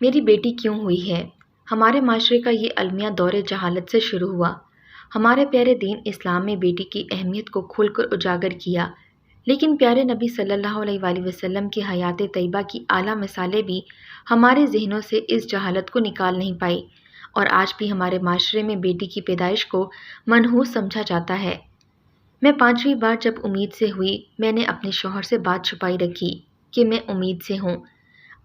میری بیٹی کیوں ہوئی ہے؟ ہمارے معاشرے کا یہ المیہ دور جہالت سے شروع ہوا۔ ہمارے پیارے دین اسلام میں بیٹی کی اہمیت کو کھل کر اجاگر کیا، لیکن پیارے نبی صلی اللہ علیہ وآلہ وسلم کی حیات طیبہ کی اعلیٰ مثالیں بھی ہمارے ذہنوں سے اس جہالت کو نکال نہیں پائی، اور آج بھی ہمارے معاشرے میں بیٹی کی پیدائش کو منحوس سمجھا جاتا ہے۔ میں 5ویں بار جب امید سے ہوئی، میں نے اپنے شوہر سے بات چھپائی رکھی کہ میں امید سے ہوں۔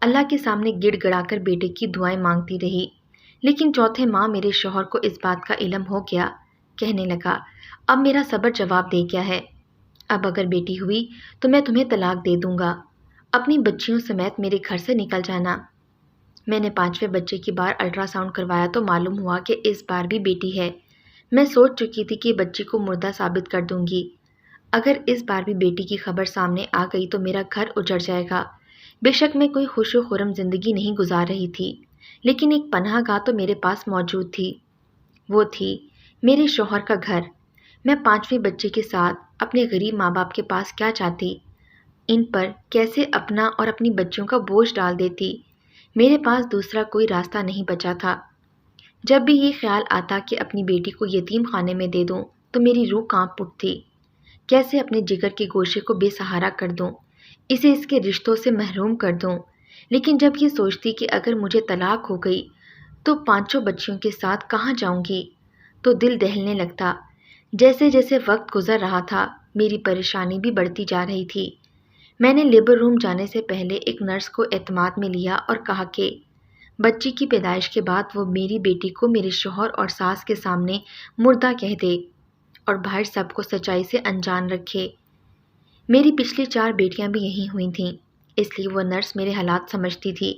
اللہ کے سامنے گڑ گڑا کر بیٹے کی دعائیں مانگتی رہی، لیکن چوتھے ماہ میرے شوہر کو اس بات کا علم ہو گیا۔ کہنے لگا، اب میرا صبر جواب دے گیا ہے، اب اگر بیٹی ہوئی تو میں تمہیں طلاق دے دوں گا، اپنی بچیوں سمیت میرے گھر سے نکل جانا۔ میں نے 5ویں بچے کی بار الٹرا ساؤنڈ کروایا تو معلوم ہوا کہ اس بار بھی بیٹی ہے۔ میں سوچ چکی تھی کہ بچی کو مردہ ثابت کر دوں گی۔ اگر اس بار بھی بیٹی کی خبر سامنے آ گئی تو میرا گھر اجڑ جائے گا۔ بے شک میں کوئی خوش و خرم زندگی نہیں گزار رہی تھی، لیکن ایک پناہ گاہ تو میرے پاس موجود تھی۔ وہ تھی میرے شوہر کا گھر۔ میں 5ویں بچے کے ساتھ اپنے غریب ماں باپ کے پاس کیا چاہتی؟ ان پر کیسے اپنا اور اپنی بچیوں کا بوجھ ڈال دیتی؟ میرے پاس دوسرا کوئی راستہ نہیں بچا تھا۔ جب بھی یہ خیال آتا کہ اپنی بیٹی کو یتیم خانے میں دے دوں تو میری روح کانپ اٹھتی۔ کیسے اپنے جگر کے گوشے کو بے سہارا کر دوں، اسے اس کے رشتوں سے محروم کر دوں۔ لیکن جب یہ سوچتی کہ اگر مجھے طلاق ہو گئی تو 5 بچیوں کے ساتھ کہاں جاؤں گی، تو دل دہلنے لگتا۔ جیسے جیسے وقت گزر رہا تھا میری پریشانی بھی بڑھتی جا رہی تھی۔ میں نے لیبر روم جانے سے پہلے ایک نرس کو اعتماد میں لیا اور کہا کہ بچی کی پیدائش کے بعد وہ میری بیٹی کو میرے شوہر اور ساس کے سامنے مردہ کہہ دے اور باہر سب کو سچائی سے انجان رکھے۔ میری پچھلی 4 بیٹیاں بھی یہی ہوئی تھیں، اس لیے وہ نرس میرے حالات سمجھتی تھی۔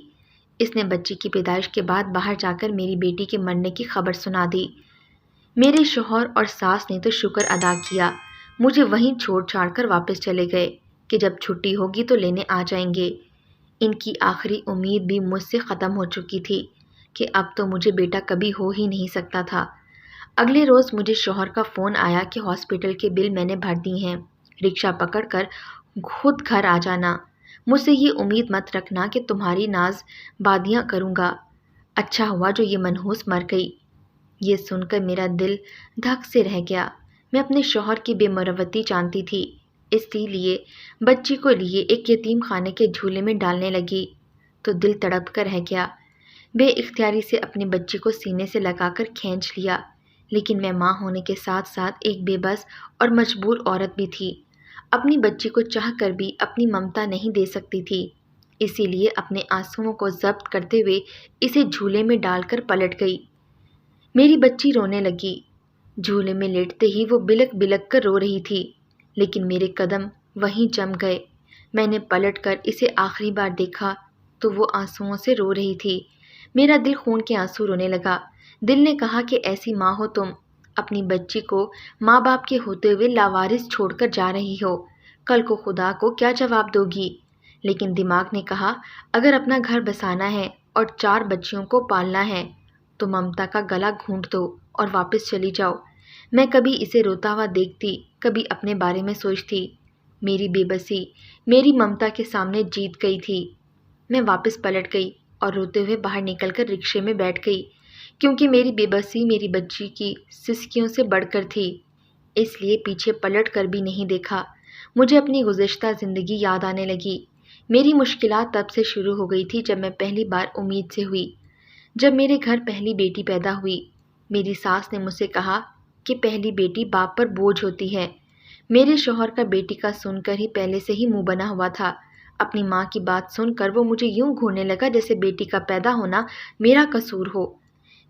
اس نے بچی کی پیدائش کے بعد باہر جا کر میری بیٹی کے مرنے کی خبر سنا دی۔ میرے شوہر اور ساس نے تو شکر ادا کیا، مجھے وہیں چھوڑ چھاڑ کر واپس چلے گئے کہ جب چھٹی ہوگی تو لینے آ جائیں گے۔ ان کی آخری امید بھی مجھ سے ختم ہو چکی تھی کہ اب تو مجھے بیٹا کبھی ہو ہی نہیں سکتا تھا۔ اگلے روز مجھے شوہر کا فون آیا کہ ہاسپٹل کے بل میں نے بھر دی ہیں، رکشہ پکڑ کر خود گھر آ جانا۔ مجھ سے یہ امید مت رکھنا کہ تمہاری ناز بادیاں کروں گا۔ اچھا ہوا جو یہ منحوس مر گئی۔ یہ سن کر میرا دل دھک سے رہ گیا۔ میں اپنے شوہر کی بے مروتی جانتی تھی، اسی لیے بچی کو لیے ایک یتیم خانے کے جھولے میں ڈالنے لگی تو دل تڑپ کر رہ گیا۔ بے اختیاری سے اپنی بچی کو سینے سے لگا کر کھینچ لیا، لیکن میں ماں ہونے کے ساتھ ساتھ ایک بے بس اور مجبور عورت بھی تھی۔ اپنی بچی کو چاہ کر بھی اپنی ممتا نہیں دے سکتی تھی، اسی لیے اپنے آنسوؤں کو ضبط کرتے ہوئے اسے جھولے میں ڈال کر پلٹ گئی۔ میری بچی رونے لگی۔ جھولے میں لیٹتے ہی وہ بلک بلک کر رو رہی تھی، لیکن میرے قدم وہیں جم گئے۔ میں نے پلٹ کر اسے آخری بار دیکھا تو وہ آنسوؤں سے رو رہی تھی۔ میرا دل خون کے آنسو رونے لگا۔ دل نے کہا کہ ایسی ماں ہو تم، اپنی بچی کو ماں باپ کے ہوتے ہوئے لاوارث چھوڑ کر جا رہی ہو، کل کو خدا کو کیا جواب دو گی؟ لیکن دماغ نے کہا اگر اپنا گھر بسانا ہے اور 4 بچیوں کو پالنا ہے تو ممتا کا گلا گھونٹ دو اور واپس چلی جاؤ۔ میں کبھی اسے روتا ہوا دیکھتی، کبھی اپنے بارے میں سوچتی۔ میری بے بسی میری ممتا کے سامنے جیت گئی تھی۔ میں واپس پلٹ گئی اور روتے ہوئے باہر نکل کر رکشے میں بیٹھ گئی، کیونکہ میری بے بسی میری بچی کی سسکیوں سے بڑھ کر تھی، اس لیے پیچھے پلٹ کر بھی نہیں دیکھا۔ مجھے اپنی گزشتہ زندگی یاد آنے لگی۔ میری مشکلات تب سے شروع ہو گئی تھی جب میں پہلی بار امید سے ہوئی۔ جب میرے گھر پہلی بیٹی پیدا ہوئی، میری ساس نے مجھ سے کہا کہ پہلی بیٹی باپ پر بوجھ ہوتی ہے۔ میرے شوہر کا بیٹی کا سن کر ہی پہلے سے ہی منہ بنا ہوا تھا۔ اپنی ماں کی بات سن کر وہ مجھے یوں گھورنے لگا جیسے بیٹی کا پیدا ہونا میرا قصور ہو۔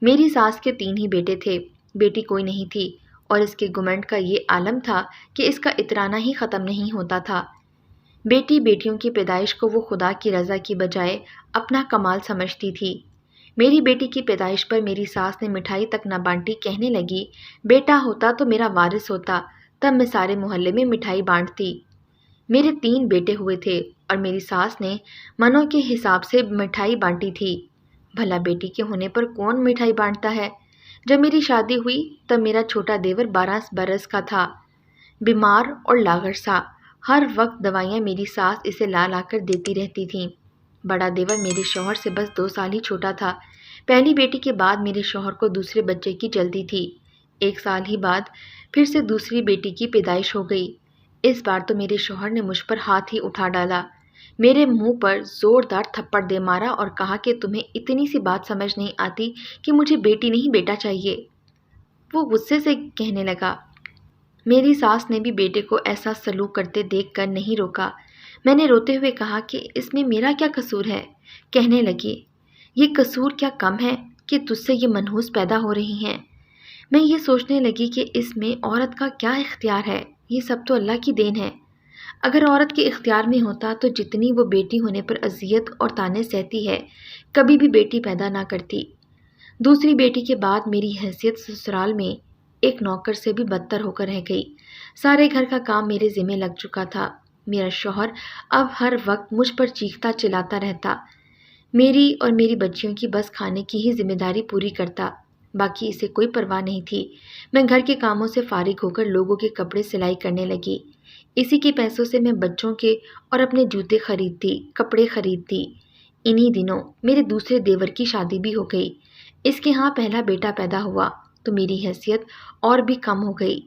میری ساس کے 3 ہی بیٹے تھے، بیٹی کوئی نہیں تھی، اور اس کے گھمنڈ کا یہ عالم تھا کہ اس کا اترانا ہی ختم نہیں ہوتا تھا۔ بیٹی بیٹیوں کی پیدائش کو وہ خدا کی رضا کی بجائے اپنا کمال سمجھتی تھی۔ میری بیٹی کی پیدائش پر میری ساس نے مٹھائی تک نہ بانٹی، کہنے لگی بیٹا ہوتا تو میرا وارث ہوتا، تب میں سارے محلے میں مٹھائی بانٹتی۔ میرے 3 بیٹے ہوئے تھے اور میری ساس نے منوں کے حساب سے مٹھائی بانٹی تھی۔ بھلا بیٹی کے ہونے پر کون مٹھائی بانٹتا ہے؟ جب میری شادی ہوئی تب میرا چھوٹا دیور 12 برس کا تھا، بیمار اور لاغر سا۔ ہر وقت دوائیاں میری ساس اسے لا لا کر دیتی رہتی تھیں۔ بڑا دیور میرے شوہر سے بس 2 سال ہی چھوٹا تھا۔ پہلی بیٹی کے بعد میرے شوہر کو دوسرے بچے کی جلدی تھی۔ 1 سال ہی بعد پھر سے دوسری بیٹی کی پیدائش ہو گئی۔ اس بار تو میرے شوہر نے مجھ پر ہاتھ ہی اٹھا ڈالا، میرے منہ پر زوردار تھپڑ دے مارا اور کہا کہ تمہیں اتنی سی بات سمجھ نہیں آتی کہ مجھے بیٹی نہیں بیٹا چاہیے۔ وہ غصے سے کہنے لگا۔ میری ساس نے بھی بیٹے کو ایسا سلوک کرتے دیکھ کر نہیں روکا۔ میں نے روتے ہوئے کہا کہ اس میں میرا کیا قصور ہے؟ کہنے لگی، یہ قصور کیا کم ہے کہ تجھ سے یہ منحوس پیدا ہو رہی ہیں؟ میں یہ سوچنے لگی کہ اس میں عورت کا کیا اختیار ہے؟ یہ سب تو اللہ کی دین ہے۔ اگر عورت کے اختیار میں ہوتا تو جتنی وہ بیٹی ہونے پر اذیت اور طعنے سہتی ہے، کبھی بھی بیٹی پیدا نہ کرتی۔ دوسری بیٹی کے بعد میری حیثیت سسرال میں ایک نوکر سے بھی بدتر ہو کر رہ گئی۔ سارے گھر کا کام میرے ذمہ لگ چکا تھا۔ میرا شوہر اب ہر وقت مجھ پر چیختا چلاتا رہتا، میری اور میری بچیوں کی بس کھانے کی ہی ذمہ داری پوری کرتا، باقی اسے کوئی پرواہ نہیں تھی۔ میں گھر کے کاموں سے فارغ ہو کر لوگوں کے کپڑے سلائی کرنے لگی۔ اسی کے پیسوں سے میں بچوں کے اور اپنے جوتے خریدتی، کپڑے خریدتی۔ انہی دنوں میرے دوسرے دیور کی شادی بھی ہو گئی۔ اس کے ہاں پہلا بیٹا پیدا ہوا تو میری حیثیت اور بھی کم ہو گئی۔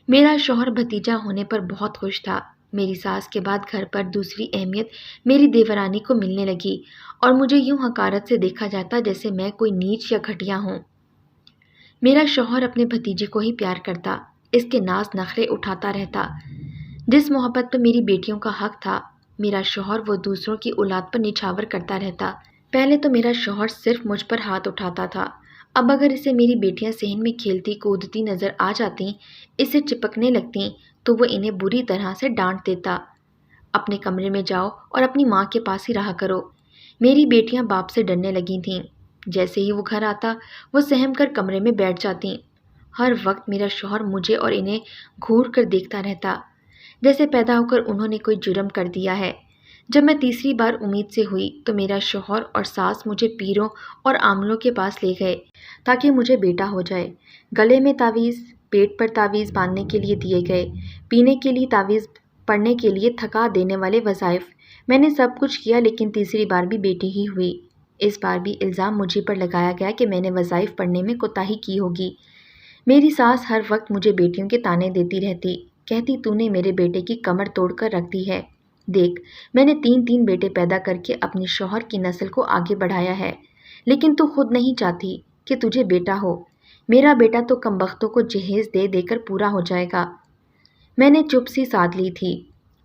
میرا شوہر بھتیجا ہونے پر بہت خوش تھا۔ میری ساس کے بعد گھر پر دوسری اہمیت میری دیورانی کو ملنے لگی اور مجھے یوں حقارت سے دیکھا جاتا جیسے میں کوئی نیچ یا گھٹیا ہوں۔ میرا شوہر اپنے بھتیجے کو ہی پیار کرتا، اس کے ناز نخرے اٹھاتا رہتا۔ جس محبت پر میری بیٹیوں کا حق تھا، میرا شوہر وہ دوسروں کی اولاد پر نچھاور کرتا رہتا۔ پہلے تو میرا شوہر صرف مجھ پر ہاتھ اٹھاتا تھا، اب اگر اسے میری بیٹیاں صحن میں کھیلتی کودتی نظر آ جاتیں، اسے چپکنے لگتیں، تو وہ انہیں بری طرح سے ڈانٹ دیتا۔ اپنے کمرے میں جاؤ اور اپنی ماں کے پاس ہی رہا کرو۔ میری بیٹیاں باپ سے ڈرنے لگی تھیں۔ جیسے ہی وہ گھر آتا، وہ سہم کر کمرے میں بیٹھ جاتیں۔ ہر وقت میرا شوہر مجھے اور انہیں گھور کر دیکھتا رہتا، جیسے پیدا ہو کر انہوں نے کوئی جرم کر دیا ہے۔ جب میں تیسری بار امید سے ہوئی تو میرا شوہر اور ساس مجھے پیروں اور عاملوں کے پاس لے گئے تاکہ مجھے بیٹا ہو جائے۔ گلے میں تعویذ، پیٹ پر تعویذ باندھنے کے لیے دیے گئے، پینے کے لیے تعویذ، پڑھنے کے لیے تھکا دینے والے وظائف۔ میں نے سب کچھ کیا لیکن تیسری بار بھی بیٹی ہی ہوئی۔ اس بار بھی الزام مجھے پر لگایا گیا کہ میں نے وظائف پڑھنے میں کوتاہی کی ہوگی۔ میری ساس ہر وقت مجھے بیٹیوں کے طعنے دیتی رہتی، کہتی تو نے میرے بیٹے کی کمر توڑ کر رکھ دی ہے۔ دیکھ، میں نے 3 بیٹے پیدا کر کے اپنے شوہر کی نسل کو آگے بڑھایا ہے، لیکن تو خود نہیں چاہتی کہ تجھے بیٹا ہو۔ میرا بیٹا تو کمبختوں کو جہیز دے دے کر پورا ہو جائے گا۔ میں نے چپ سی سادھ لی تھی۔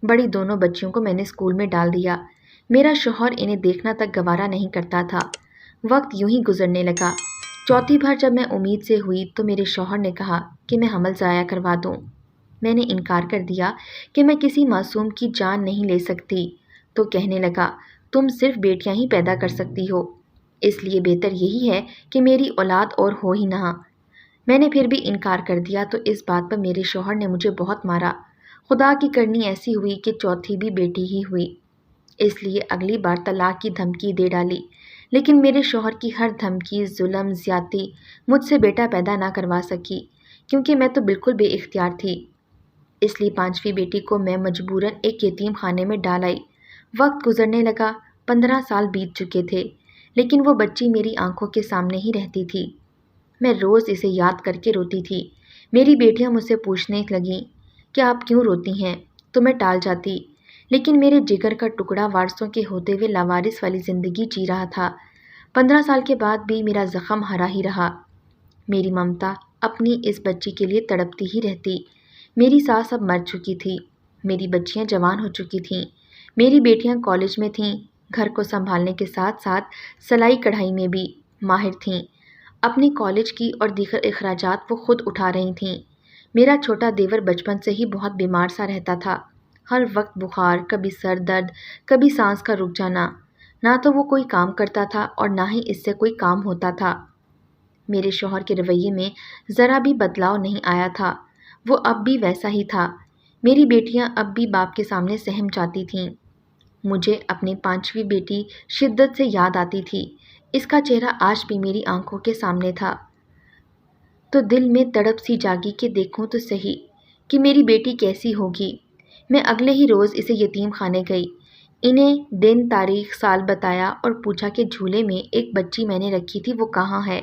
بڑی دونوں بچیوں کو میں نے اسکول میں ڈال دیا۔ میرا شوہر انہیں دیکھنا تک گوارا نہیں کرتا تھا۔ وقت یوں ہی گزرنے لگا۔ چوتھی بار جب میں امید سے ہوئی تو میرے شوہر نے کہا کہ میں حمل ضائع کروا دوں۔ میں نے انکار کر دیا کہ میں کسی معصوم کی جان نہیں لے سکتی، تو کہنے لگا تم صرف بیٹیاں ہی پیدا کر سکتی ہو، اس لیے بہتر یہی ہے کہ میری اولاد اور ہو ہی نہ۔ میں نے پھر بھی انکار کر دیا تو اس بات پر میرے شوہر نے مجھے بہت مارا۔ خدا کی کرنی ایسی ہوئی کہ چوتھی بھی بیٹی ہی ہوئی، اس لیے اگلی بار طلاق کی دھمکی دے ڈالی، لیکن میرے شوہر کی ہر دھمکی، ظلم، زیادتی مجھ سے بیٹا پیدا نہ کروا سکی، کیونکہ میں تو بالکل بے اختیار تھی۔ اس لیے 5ویں بیٹی کو میں مجبوراً ایک یتیم خانے میں ڈال آئی۔ وقت گزرنے لگا، 15 سال بیت چکے تھے، لیکن وہ بچی میری آنکھوں کے سامنے ہی رہتی تھی۔ میں روز اسے یاد کر کے روتی تھی۔ میری بیٹیاں مجھ سے پوچھنے لگیں کہ آپ کیوں روتی ہیں، تو میں ٹال جاتی، لیکن میرے جگر کا ٹکڑا وارثوں کے ہوتے ہوئے لاوارث والی زندگی جی رہا تھا۔ 15 سال کے بعد بھی میرا زخم ہرا ہی رہا۔ میری ممتا اپنی اس بچی کے لیے تڑپتی ہی رہتی۔ میری ساس اب مر چکی تھی، میری بچیاں جوان ہو چکی تھیں، میری بیٹیاں کالج میں تھیں، گھر کو سنبھالنے کے ساتھ ساتھ سلائی کڑھائی میں بھی ماہر تھیں۔ اپنی کالج کی اور دیگر اخراجات وہ خود اٹھا رہی تھیں۔ میرا چھوٹا دیور بچپن سے ہی بہت بیمار سا رہتا تھا، ہر وقت بخار، کبھی سر درد، کبھی سانس کا رک جانا۔ نہ تو وہ کوئی کام کرتا تھا اور نہ ہی اس سے کوئی کام ہوتا تھا۔ میرے شوہر کے رویے میں ذرا بھی بدلاؤ نہیں آیا تھا، وہ اب بھی ویسا ہی تھا۔ میری بیٹیاں اب بھی باپ کے سامنے سہم جاتی تھیں۔ مجھے اپنی 5ویں بیٹی شدت سے یاد آتی تھی، اس کا چہرہ آج بھی میری آنکھوں کے سامنے تھا، تو دل میں تڑپ سی جاگی کہ دیکھوں تو صحیح کہ میری بیٹی کیسی ہوگی۔ میں اگلے ہی روز اسے یتیم خانے گئی۔ انہیں دن تاریخ سال بتایا اور پوچھا کہ جھولے میں ایک بچی میں نے رکھی تھی وہ کہاں ہے۔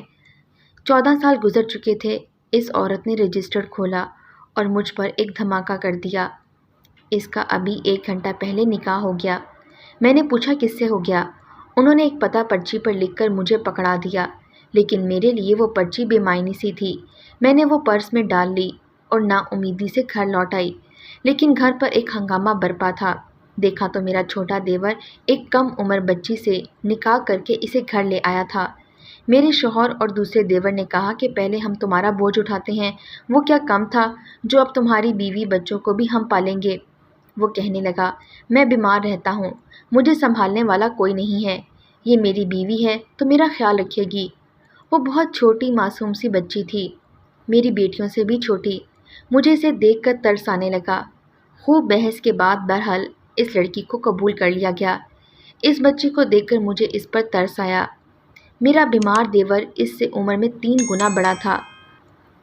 14 سال گزر چکے تھے۔ اس عورت نے رجسٹر کھولا اور مجھ پر ایک دھماکہ کر دیا۔ اس کا ابھی 1 گھنٹہ پہلے نکاح ہو گیا۔ میں نے پوچھا کس سے ہو گیا؟ انہوں نے ایک پتہ پرچی پر لکھ کر مجھے پکڑا دیا، لیکن میرے لیے وہ پرچی بے معنی سی تھی۔ میں نے وہ پرس میں ڈال لی اور نا امیدی سے گھر لوٹ آئی، لیکن گھر پر ایک ہنگامہ برپا تھا۔ دیکھا تو میرا چھوٹا دیور ایک کم عمر بچی سے نکاح کر کے اسے گھر لے آیا تھا۔ میرے شوہر اور دوسرے دیور نے کہا کہ پہلے ہم تمہارا بوجھ اٹھاتے ہیں، وہ کیا کم تھا جو اب تمہاری بیوی بچوں کو بھی ہم پالیں گے۔ وہ کہنے لگا، میں بیمار رہتا ہوں، مجھے سنبھالنے والا کوئی نہیں ہے، یہ میری بیوی ہے تو میرا خیال رکھے گی۔ وہ بہت چھوٹی معصوم سی بچی تھی، میری بیٹیوں سے بھی چھوٹی۔ مجھے اسے دیکھ کر ترس آنے لگا۔ خوب بحث کے بعد بہرحال اس لڑکی کو قبول کر لیا گیا۔ اس بچی کو دیکھ کر مجھے اس پر ترس آیا۔ میرا بیمار دیور اس سے عمر میں 3 گنا بڑا تھا۔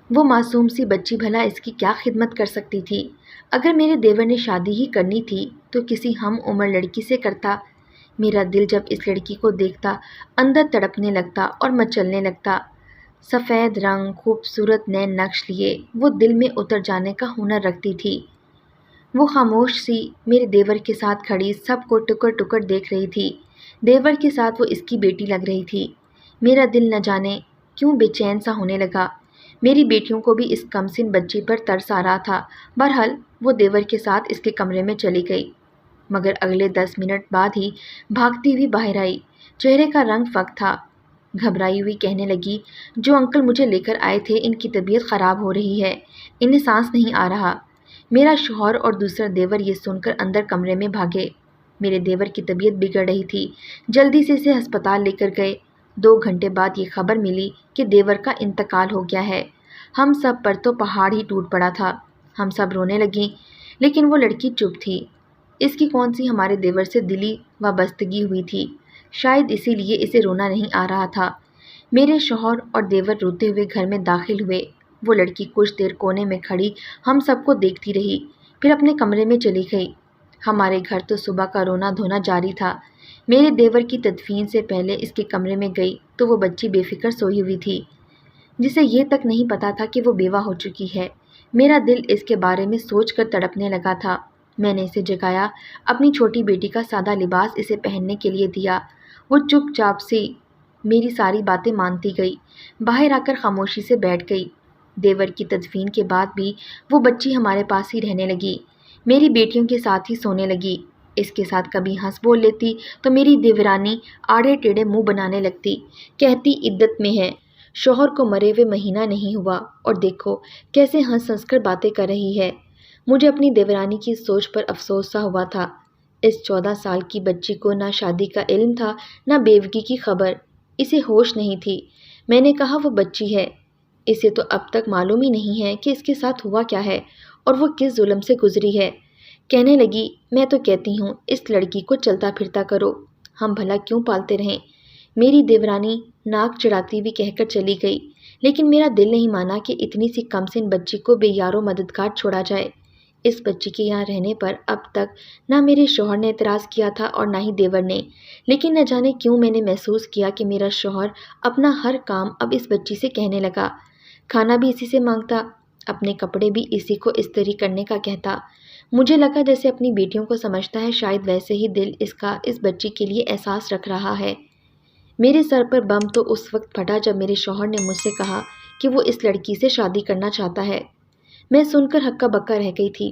وہ معصوم سی بچی بھلا اس کی کیا خدمت کر سکتی تھی؟ اگر میرے دیور نے شادی ہی کرنی تھی تو کسی ہم عمر لڑکی سے کرتا۔ میرا دل جب اس لڑکی کو دیکھتا اندر تڑپنے لگتا اور مچلنے لگتا۔ سفید رنگ، خوبصورت نئے نقش لیے وہ دل میں اتر جانے کا ہنر رکھتی تھی۔ وہ خاموش سی میرے دیور کے ساتھ کھڑی سب کو ٹکر ٹکر دیکھ رہی تھی۔ دیور کے ساتھ وہ اس کی بیٹی لگ رہی تھی۔ میرا دل نہ جانے کیوں بے چین سا ہونے لگا۔ میری بیٹیوں کو بھی اس کمسن بچی پر ترس آ رہا تھا۔ بہرحال وہ دیور کے ساتھ اس کے کمرے میں چلی گئی، مگر اگلے 10 منٹ بعد ہی بھاگتی ہوئی باہر آئی۔ چہرے کا رنگ فک تھا۔ گھبرائی ہوئی کہنے لگی، جو انکل مجھے لے کر آئے تھے ان کی طبیعت خراب ہو رہی ہے، انہیں سانس نہیں آ رہا۔ میرا شوہر اور دوسرا دیور یہ سن کر اندر کمرے میں بھاگے۔ میرے دیور کی طبیعت بگڑ رہی تھی، جلدی سے اسے ہسپتال لے کر گئے۔ 2 گھنٹے بعد یہ خبر ملی کہ دیور کا انتقال ہو گیا ہے۔ ہم سب پر تو پہاڑ ہی ٹوٹ پڑا تھا۔ ہم سب رونے لگیں، لیکن وہ لڑکی چپ تھی۔ اس کی کون سی ہمارے دیور سے دلی وابستگی ہوئی تھی، شاید اسی لیے اسے رونا نہیں آ رہا تھا۔ میرے شوہر اور دیور روتے ہوئے گھر میں داخل ہوئے۔ وہ لڑکی کچھ دیر کونے میں کھڑی ہم سب کو دیکھتی رہی، پھر اپنے کمرے میں چلی گئی۔ ہمارے گھر تو صبح کا رونا دھونا جاری تھا۔ میرے دیور کی تدفین سے پہلے اس کے کمرے میں گئی تو وہ بچی بے فکر سوئی ہوئی تھی، جسے یہ تک نہیں پتا تھا کہ وہ بیوہ ہو چکی ہے۔ میرا دل اس کے بارے میں سوچ کر تڑپنے لگا تھا۔ میں نے اسے جگایا، اپنی چھوٹی بیٹی کا سادہ لباس اسے پہننے کے لیے دیا۔ وہ چپ چاپ سی میری ساری باتیں مانتی گئی، باہر آ کر خاموشی سے بیٹھ گئی۔ دیور کی تدفین کے بعد بھی وہ بچی ہمارے پاس ہی رہنے لگی، میری بیٹیوں کے ساتھ ہی سونے لگی۔ اس کے ساتھ کبھی ہنس بول لیتی تو میری دیورانی آڑے ٹیڑے منہ بنانے لگتی، کہتی عدت میں ہے، شوہر کو مرے ہوئے مہینہ نہیں ہوا اور دیکھو کیسے ہنس ہنس کر باتیں کر رہی ہے۔ مجھے اپنی دیورانی کی سوچ پر افسوس سا ہوا تھا۔ اس 14 سال کی بچی کو نہ شادی کا علم تھا نہ بیوگی کی خبر، اسے ہوش نہیں تھی۔ میں نے کہا وہ بچی ہے، اسے تو اب تک معلوم ہی نہیں ہے کہ اس کے ساتھ ہوا کیا ہے اور وہ کس ظلم سے گزری ہے۔ کہنے لگی، میں تو کہتی ہوں اس لڑکی کو چلتا پھرتا کرو، ہم بھلا کیوں پالتے رہیں۔ میری دیورانی ناک چڑھاتی ہوئی کہہ کر چلی گئی، لیکن میرا دل نہیں مانا کہ اتنی سی کم سن بچی کو بے یار و مددگار چھوڑا جائے۔ اس بچی کے یہاں رہنے پر اب تک نہ میرے شوہر نے اعتراض کیا تھا اور نہ ہی دیور نے، لیکن نہ جانے کیوں میں نے محسوس کیا کہ میرا شوہر اپنا ہر کام اب اس بچی سے کہنے لگا۔ کھانا بھی اسی سے مانگتا، اپنے کپڑے بھی اسی کو استری کرنے کا کہتا۔ مجھے لگا جیسے اپنی بیٹیوں کو سمجھتا ہے، شاید ویسے ہی دل اس کا اس بچی کے لیے احساس رکھ رہا ہے۔ میرے سر پر بم تو اس وقت پھٹا جب میرے شوہر نے مجھ سے کہا کہ وہ اس لڑکی سے شادی کرنا چاہتا ہے۔ میں سن کر ہکا بکا رہ گئی تھی۔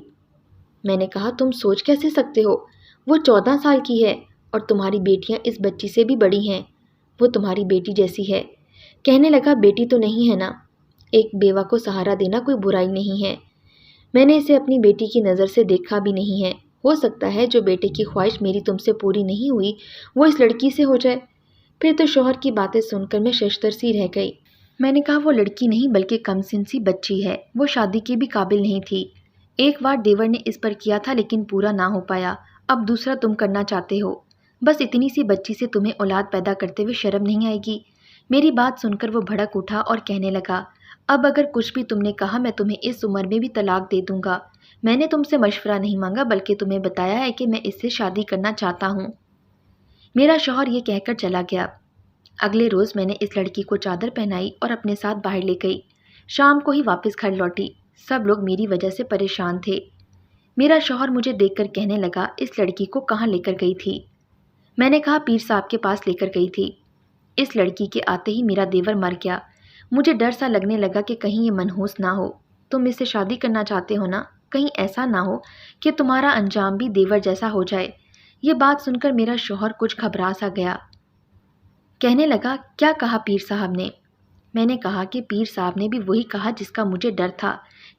میں نے کہا، تم سوچ کیسے سکتے ہو؟ وہ 14 سال کی ہے اور تمہاری بیٹیاں اس بچی سے بھی بڑی ہیں، وہ تمہاری بیٹی جیسی ہے۔ کہنے لگا، بیٹی تو نہیں ہے نا، ایک بیوہ کو سہارا دینا کوئی برائی نہیں ہے۔ میں نے اسے اپنی بیٹی کی نظر سے دیکھا بھی نہیں ہے، ہو سکتا ہے جو بیٹے کی خواہش میری تم سے پوری نہیں ہوئی وہ اس لڑکی سے ہو جائے۔ پھر تو شوہر کی باتیں سن کر میں ششدر سی رہ گئی۔ میں نے کہا، وہ لڑکی نہیں بلکہ کم سن سی بچی ہے، وہ شادی کی بھی قابل نہیں تھی۔ ایک بار دیور نے اس پر کیا تھا لیکن پورا نہ ہو پایا، اب دوسرا تم کرنا چاہتے ہو۔ بس اتنی سی بچی سے تمہیں اولاد پیدا کرتے ہوئے شرم نہیں آئے گی؟ میری بات سن کر وہ بھڑک اٹھا اور کہنے لگا، اب اگر کچھ بھی تم نے کہا میں تمہیں اس عمر میں بھی طلاق دے دوں گا۔ میں نے تم سے مشورہ نہیں مانگا بلکہ تمہیں بتایا ہے کہ میں اس سے شادی کرنا چاہتا ہوں۔ میرا شوہر یہ کہہ کر چلا گیا۔ اگلے روز میں نے اس لڑکی کو چادر پہنائی اور اپنے ساتھ باہر لے گئی۔ شام کو ہی واپس گھر لوٹی۔ سب لوگ میری وجہ سے پریشان تھے۔ میرا شوہر مجھے دیکھ کر کہنے لگا، اس لڑکی کو کہاں لے کر گئی تھی؟ میں نے کہا پیر صاحب کے پاس لے کر گئی تھی۔ اس لڑکی کے آتے ہی میرا دیور مر گیا۔ مجھے ڈر سا لگنے لگا کہ کہیں یہ منحوس نہ ہو۔ تم اس سے شادی کرنا چاہتے ہو نا؟ کہیں ایسا نہ ہو کہ تمہارا انجام بھی دیور جیسا ہو جائے۔ یہ بات سن کر میرا شوہر کچھ گھبرا سا گیا۔ کہنے لگا، کیا کہا پیر صاحب نے؟ میں نے کہا کہ پیر صاحب نے بھی وہی کہا جس کا مجھے ڈر تھا۔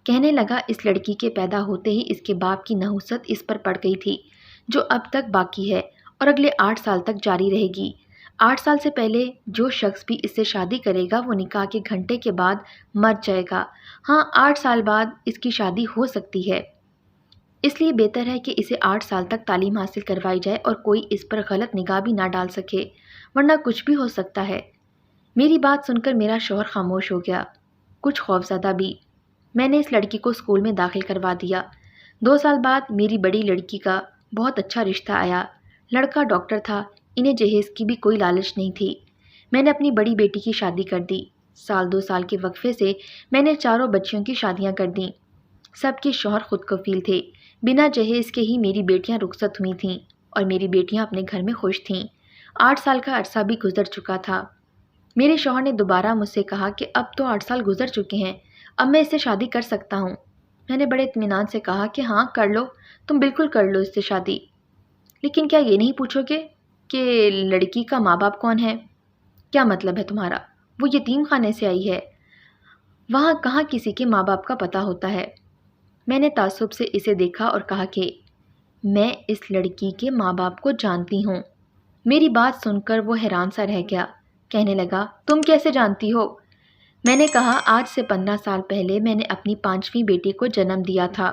کہنے لگا، اس لڑکی کے پیدا ہوتے ہی اس کے باپ کی نحوست اس پر پڑ گئی تھی، جو اب تک باقی ہے اور اگلے 8 سال تک جاری رہے گی۔ 8 سال سے پہلے جو شخص بھی اس سے شادی کرے گا وہ نکاح کے گھنٹے کے بعد مر جائے گا۔ ہاں، 8 سال بعد اس کی شادی ہو سکتی ہے، اس لیے بہتر ہے کہ اسے 8 سال تک تعلیم حاصل کروائی جائے اور کوئی اس پر غلط نگاہ بھی نہ ڈال سکے، ورنہ کچھ بھی ہو سکتا ہے۔ میری بات سن کر میرا شوہر خاموش ہو گیا، کچھ خوفزدہ بھی۔ میں نے اس لڑکی کو اسکول میں داخل کروا دیا۔ 2 سال بعد میری بڑی لڑکی کا بہت اچھا رشتہ آیا۔ لڑکا ڈاکٹر تھا، انہیں جہیز کی بھی کوئی لالچ نہیں تھی۔ میں نے اپنی بڑی بیٹی کی شادی کر دی۔ 2 سال کے وقفے سے میں نے 4 بچیوں کی شادیاں کر دیں۔ سب کے شوہر خود کفیل تھے۔ بنا جہیز کے ہی میری بیٹیاں رخصت ہوئی تھیں اور میری بیٹیاں اپنے گھر میں خوش تھیں۔ 8 سال کا عرصہ بھی گزر چکا تھا۔ میرے شوہر نے دوبارہ مجھ سے کہا کہ اب تو 8 سال گزر چکے ہیں، اب میں اس سے شادی کر سکتا ہوں۔ میں نے بڑے اطمینان سے کہا کہ ہاں کر لو، تم بالکل کر لو اس سے شادی، لیکن کیا یہ نہیں پوچھو گے کہ لڑکی کا ماں باپ کون ہے؟ کیا مطلب ہے تمہارا؟ وہ یتیم خانے سے آئی ہے، وہاں کہاں کسی کے ماں باپ کا پتہ ہوتا ہے۔ میں نے تعصب سے اسے دیکھا اور کہا کہ میں اس لڑکی کے ماں باپ کو جانتی ہوں۔ میری بات سن کر وہ حیران سا رہ گیا۔ کہنے لگا، تم کیسے جانتی ہو؟ میں نے کہا، آج سے 15 سال پہلے میں نے اپنی 5ویں بیٹی کو جنم دیا تھا۔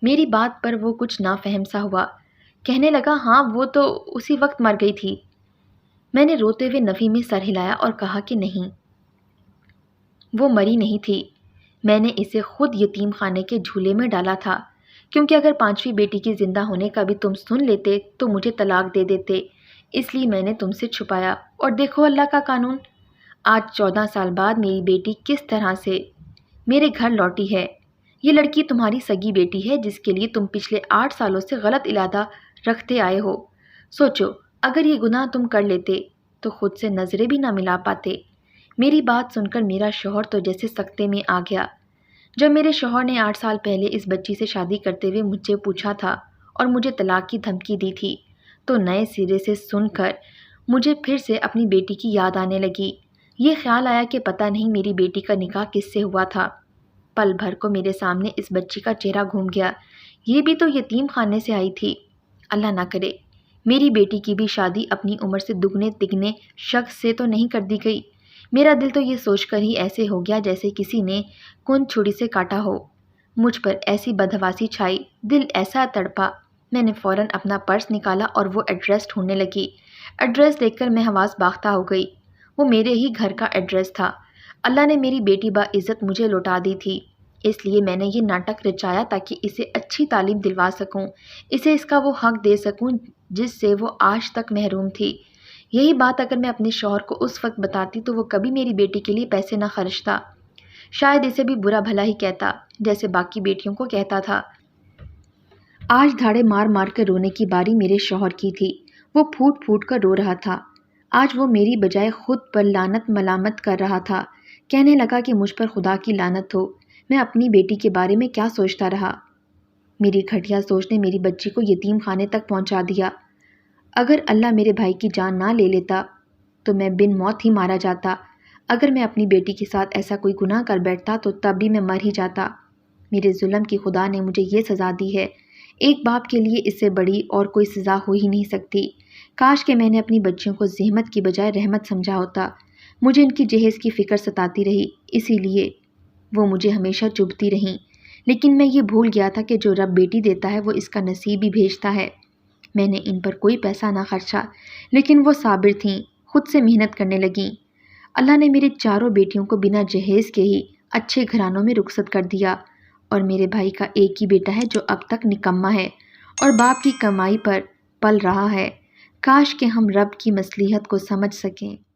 میری بات پر وہ کچھ نافہم سا ہوا۔ کہنے لگا، ہاں وہ تو اسی وقت مر گئی تھی۔ میں نے روتے ہوئے نفی میں سر ہلایا اور کہا کہ نہیں، وہ مری نہیں تھی، میں نے اسے خود یتیم خانے کے جھولے میں ڈالا تھا، کیونکہ اگر 5ویں بیٹی کی زندہ ہونے کا بھی تم سن لیتے تو مجھے طلاق دے دیتے، اس لیے میں نے تم سے چھپایا۔ اور دیکھو اللہ کا قانون، آج 14 سال بعد میری بیٹی کس طرح سے میرے گھر لوٹی ہے۔ یہ لڑکی تمہاری سگی بیٹی ہے جس کے لیے تم پچھلے 8 سالوں سے غلط ارادہ رکھتے آئے ہو۔ سوچو، اگر یہ گناہ تم کر لیتے تو خود سے نظریں بھی نہ ملا پاتے۔ میری بات سن کر میرا شوہر تو جیسے سکتے میں آ گیا۔ جب میرے شوہر نے 8 سال پہلے اس بچی سے شادی کرتے ہوئے مجھ سے پوچھا تھا اور مجھے طلاق کی دھمکی دی تھی تو نئے سرے سے سن کر مجھے پھر سے اپنی بیٹی کی یاد آنے لگی۔ یہ خیال آیا کہ پتہ نہیں میری بیٹی کا نکاح کس سے ہوا تھا۔ پل بھر کو میرے سامنے اس بچی کا چہرہ گھوم گیا، یہ بھی تو یتیم خانے سے آئی تھی۔ اللہ نہ کرے میری بیٹی کی بھی شادی اپنی عمر سے دگنے تگنے شخص سے تو نہیں کر دی گئی۔ میرا دل تو یہ سوچ کر ہی ایسے ہو گیا جیسے کسی نے کون چھری سے کاٹا ہو۔ مجھ پر ایسی بدحواسی چھائی، دل ایسا تڑپا، میں نے فوراً اپنا پرس نکالا اور وہ ایڈریس ڈھونڈنے لگی۔ ایڈریس دیکھ کر میں حواس باختہ ہو گئی، وہ میرے ہی گھر کا ایڈریس تھا۔ اللہ نے میری بیٹی باعزت مجھے لوٹا دی تھی، اس لیے میں نے یہ ناٹک رچایا تاکہ اسے اچھی تعلیم دلوا سکوں، اسے اس کا وہ حق دے سکوں جس سے وہ آج تک محروم تھی۔ یہی بات اگر میں اپنے شوہر کو اس وقت بتاتی تو وہ کبھی میری بیٹی کے لیے پیسے نہ خرچتا، شاید اسے بھی برا بھلا ہی کہتا جیسے باقی بیٹیوں کو کہتا تھا۔ آج دھاڑے مار مار کر رونے کی باری میرے شوہر کی تھی۔ وہ پھوٹ پھوٹ کر رو رہا تھا۔ آج وہ میری بجائے خود پر لعنت ملامت کر رہا تھا۔ کہنے لگا کہ مجھ پر خدا کی لعنت ہو، میں اپنی بیٹی کے بارے میں کیا سوچتا رہا۔ میری گھٹیا سوچ نے میری بچی کو یتیم خانے تک پہنچا دیا۔ اگر اللہ میرے بھائی کی جان نہ لے لیتا تو میں بن موت ہی مارا جاتا۔ اگر میں اپنی بیٹی کے ساتھ ایسا کوئی گناہ کر بیٹھتا تو تب بھی میں مر ہی جاتا۔ میرے ظلم کی خدا نے مجھے یہ سزا دی ہے، ایک باپ کے لیے اس سے بڑی اور کوئی سزا ہو ہی نہیں سکتی۔ کاش کہ میں نے اپنی بچیوں کو زحمت کی بجائے رحمت سمجھا ہوتا۔ مجھے ان کی جہیز کی فکر ستاتی رہی، اسی لیے وہ مجھے ہمیشہ چبھتی رہیں، لیکن میں یہ بھول گیا تھا کہ جو رب بیٹی دیتا ہے وہ اس کا نصیب ہی بھیجتا ہے۔ میں نے ان پر کوئی پیسہ نہ خرچا، لیکن وہ صابر تھیں، خود سے محنت کرنے لگیں۔ اللہ نے میری 4 بیٹیوں کو بنا جہیز کے ہی اچھے گھرانوں میں رخصت کر دیا اور میرے بھائی کا ایک ہی بیٹا ہے جو اب تک نکما ہے اور باپ کی کمائی پر پل رہا ہے۔ کاش کہ ہم رب کی مصلحت کو سمجھ سکیں۔